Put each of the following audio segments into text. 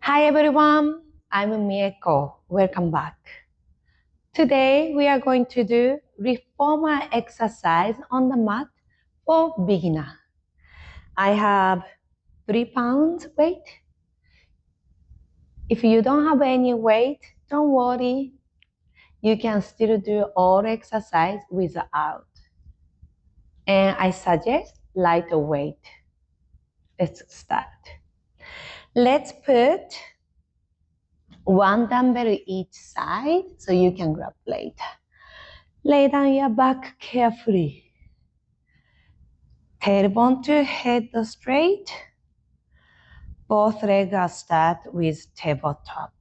Hi everyone, I'm Mieko. Welcome back. Today we are going to do reformer exercise on the mat for beginner. I have 3 pounds weight. If you don't have any weight, don't worry. You can still do all exercise without. And I suggest lighter weight. Let's start. Let's put one dumbbell each side so you can grab later. Lay down your back carefully. Tailbone to head straight. Both legs are start with tabletop.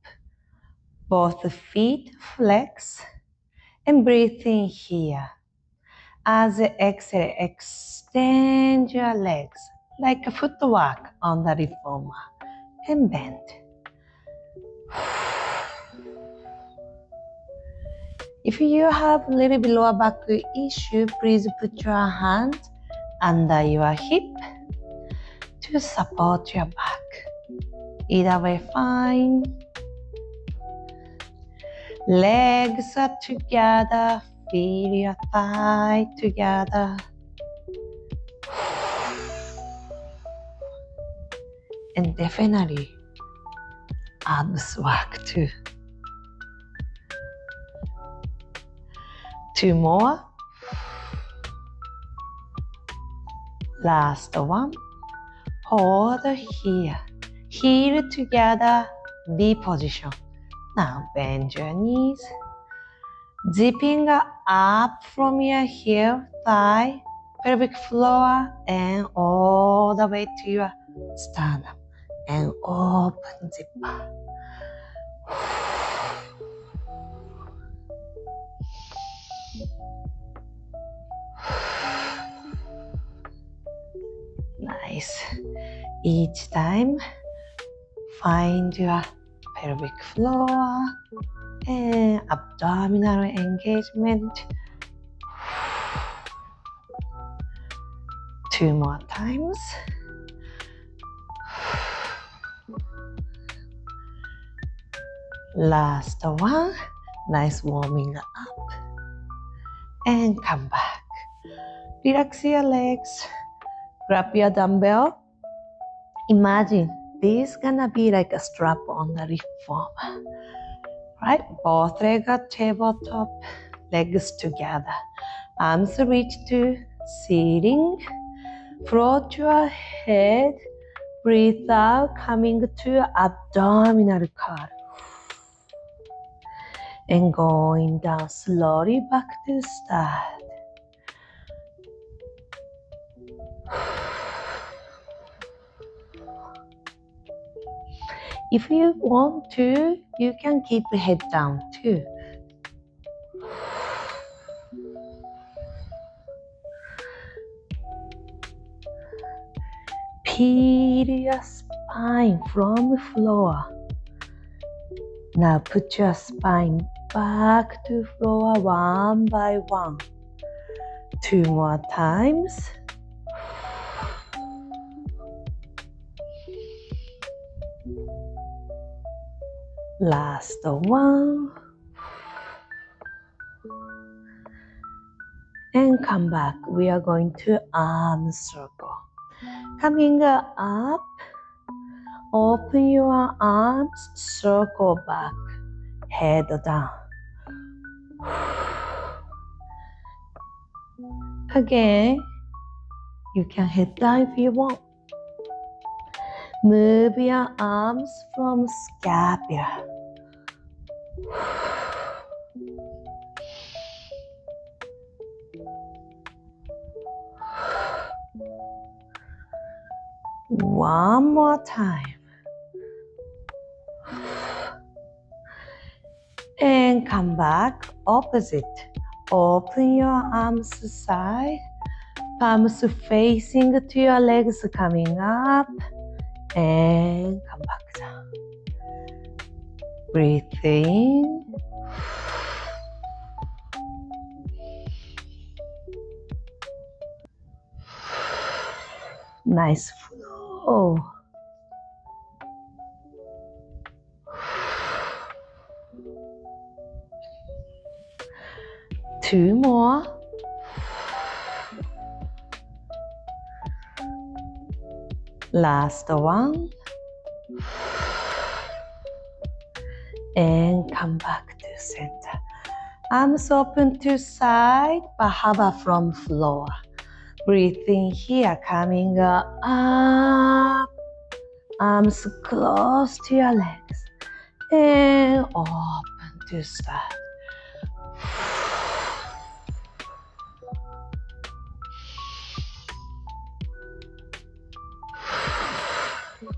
Both feet flex and breathe in here. As you exhale, extend your legs like a footwork on the reformer and bend. If you have a little bit lower back issue, please put your hands under your hip to support your back. Either way, fine. Legs are together, feel your thigh together. And definitely abs work too. 2 more. Last one. Hold here. Heel together, V position. Now bend your knees. Zipping up from your heel, thigh, pelvic floor, and all the way to your sternum. And open zipper. Nice. Each time, find your pelvic floor and abdominal engagement. 2 more times. Last one. Nice warming up. And come back. Relax your legs. Grab your dumbbell. Imagine this gonna be like a strap on the reformer. Right? Both legs are tabletop, legs together. Arms reach to ceiling. Float your head. Breathe out, coming to abdominal curl. And going down slowly back to start. If you want to, you can keep the head down too. Peel your spine from the floor. Now put your spine back to floor one by one. 2 more times. Last one. And come back. We are going to arm circle. Coming up, open your arms, circle back, head down. Again, you can head down if you want. Move your arms from scapula. One more time. And come back, opposite. Open your arms side, palms facing to your legs coming up, and come back down. Breathe in. Nice flow. 2 more. Last one. And come back to center. Arms open to side, but hover from floor. Breathe in here, coming up. Arms close to your legs. And open to side.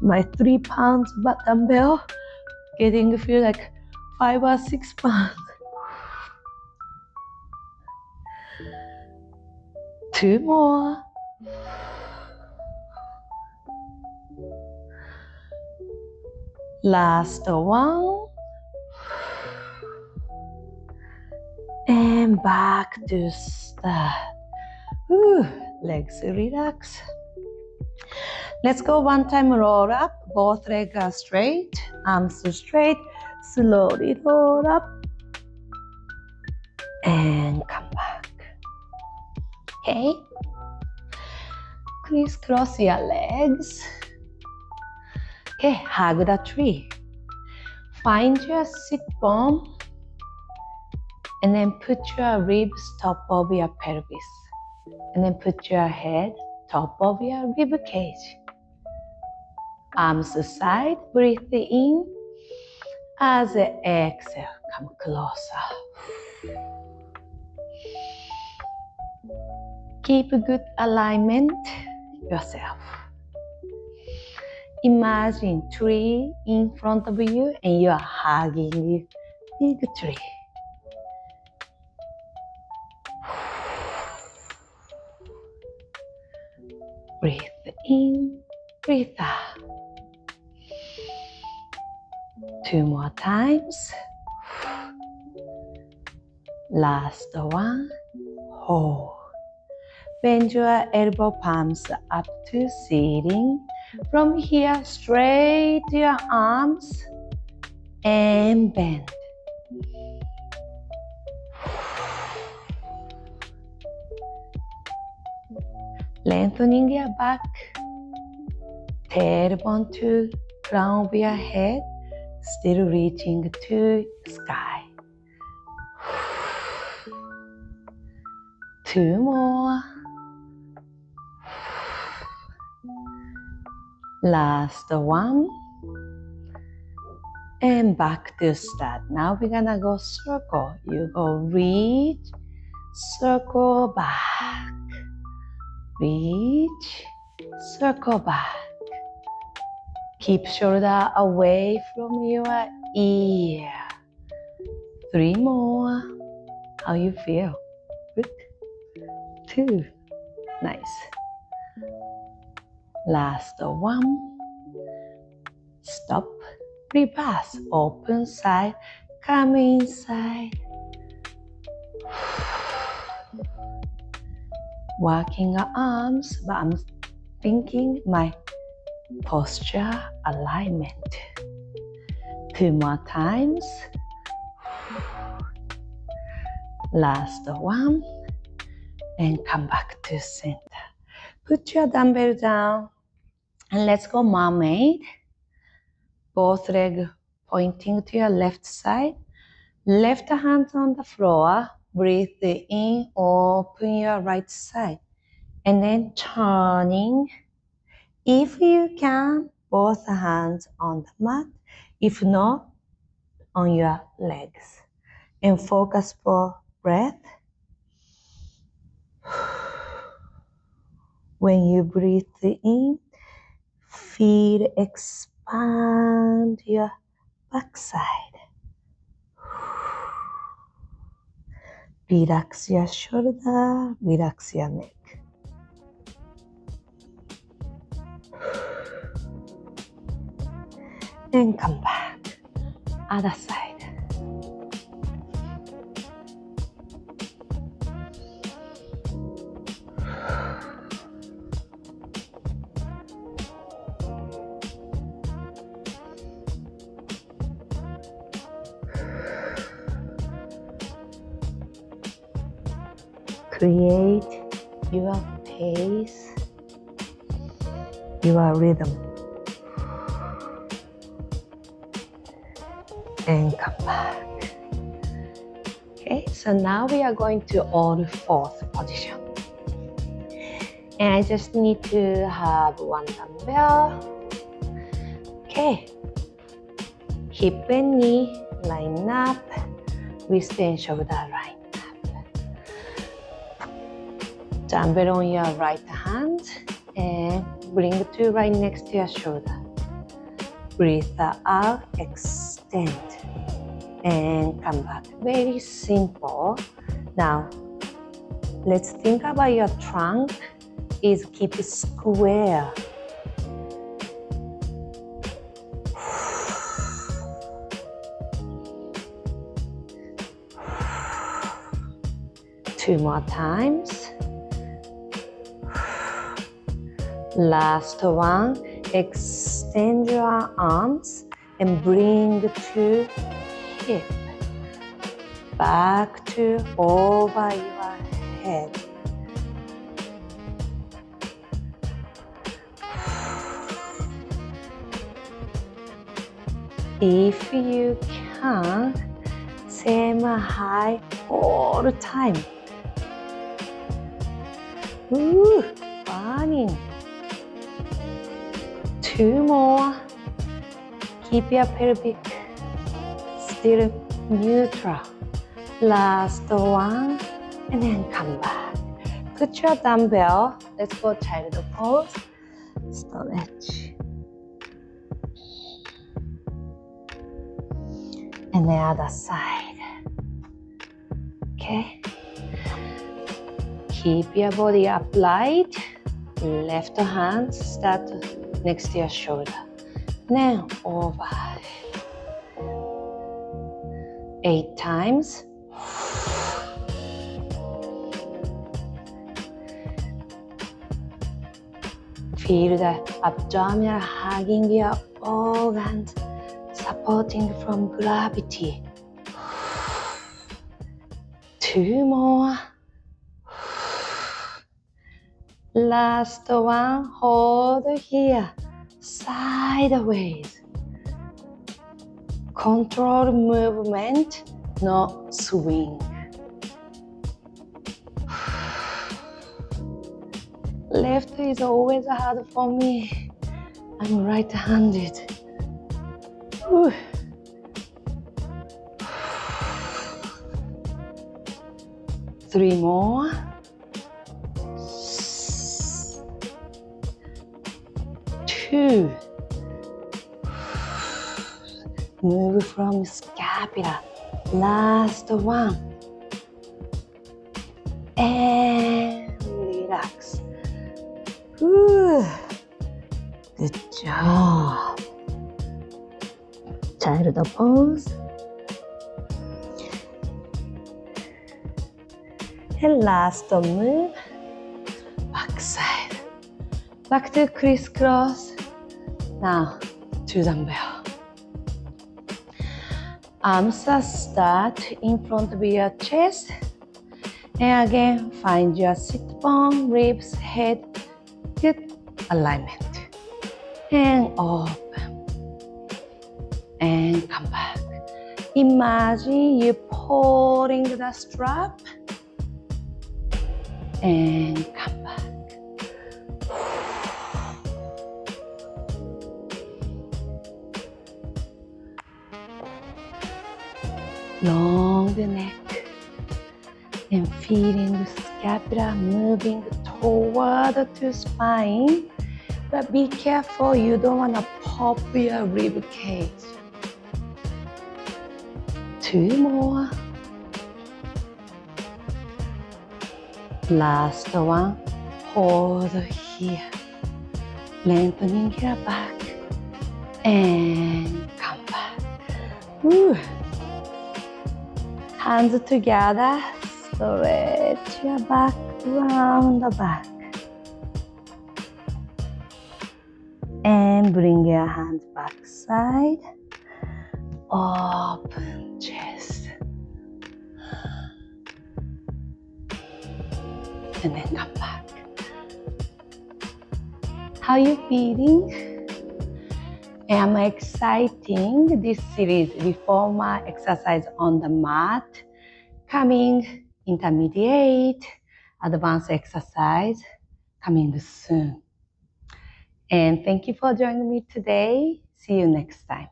My 3 pounds dumbbell getting feel like 5 or 6 pounds. 2 more. Last one. And back to start. Legs relax. Let's go one time roll up. Both legs are straight. Arms straight. Slowly roll up. And come back. Okay. Crisscross your legs. Okay, hug the tree. Find your sit bone. And then put your ribs top of your pelvis. And then put your head top of your rib cage. Arms aside, breathe in. As you exhale, come closer. Keep good alignment yourself. Imagine tree in front of you and you are hugging big tree. Breathe in, breathe out. 2 more times. Last one. Hold. Bend your elbow palms up to ceiling. From here, straight your arms and bend. Lengthening your back. Tailbone to crown of your head. Still reaching to sky. 2 more. Last one. And back to start. Now we're gonna go circle. You go reach, circle back. Reach, circle back. Keep shoulder away from your ear. 3 more. How you feel? Good. 2. Nice. Last one. Stop. Reverse. Open side. Come inside. Working the arms, but I'm thinking my posture alignment. 2 more times. Last one. And come back to center. Put your dumbbell down. And let's go mermaid. Both legs pointing to your left side. Left hand on the floor. Breathe in, open your right side. And then turning. If you can, both hands on the mat. If not, on your legs. And focus for breath. When you breathe in, feel expand your backside. Relax your shoulder, relax your neck. And come back, other side. Create your pace, your rhythm, and come back. Okay, so now we are going to all fourth position. And I just need to have one dumbbell. Okay, hip and knee line up, wrist and shoulder line up. Dumbbell on your right hand and bring it to right next to your shoulder. Breathe out, extend, and come back. Very simple. Now, let's think about your trunk is keep it square. Two more times. Last one. Extend your arms and bring to hip. Back to over your head. If you can, same high all the time. Ooh, burning. Two more. Keep your pelvic still neutral. Last one, and then come back. Put your dumbbell. Let's go child pose. Stretch. And the other side. Okay. Keep your body upright. Left hand start next to your shoulder. Now over. 8 times. Feel the abdominal hugging your organs, supporting from gravity. 2 more. Last one, hold here, sideways. Control movement, no swing. Left is always hard for me. I'm right-handed. 3 more. 2. Move from scapula. Last one. And relax. Good job. Child pose. And last move. Back side. Back to crisscross. Now, 2 dumbbell. Arms are start in front of your chest. And again, find your sit bone, ribs, head. Good alignment. And open. And come back. Imagine you pulling the strap. And come back. Long neck and feeling the scapula moving toward to spine, but be careful, you don't want to pop your rib cage. 2 more. Last one, hold here, lengthening your back and come back. Hands together, stretch your back, round the back. And bring your hands back side. Open chest. and then come back. How you feeling? Am I exciting this series, reformer exercise on the mat, coming intermediate, advanced exercise, coming soon. And thank you for joining me today. See you next time.